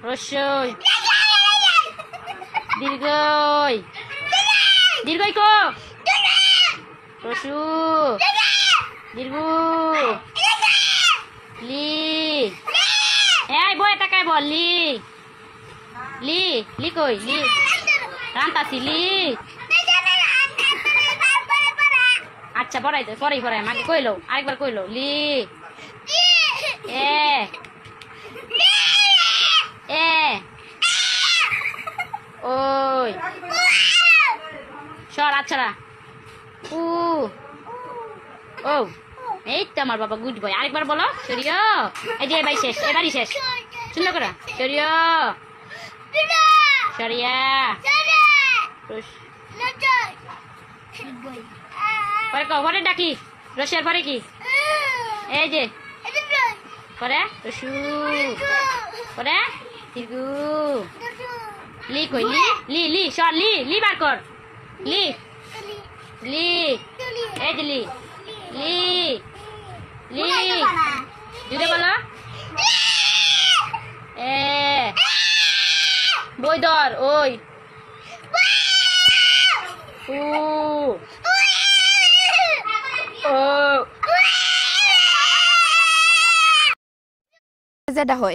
রস্যই দীর্ঘই দীর্ঘই কো রসু দীর্ঘ লি এই বই টাকায় বল লি লি লি কই লি রান্তাছি লি আচ্ছা পড়াই তো পরেই পড়াই মাকে কইলো আরেকবার কইলো লি এ এ ওই সর আচ্ছা উ ও এই তো আমার বাবা গুড বয় আরেকবার বলো সরিয়া এই যে এবারই শেষ এবারই শেষ সুন্দর করে সরিয়া সরিয়া পরে কবরে ডাকি রসের পরে কি এই যে পরে রসু পরে দীর্ঘ লি কই লি লি লি সর লি লি বার কর লি লি এই যে লি লি লি জুড়ে বলো এ বই ধর ওই উ ও যেটা হয়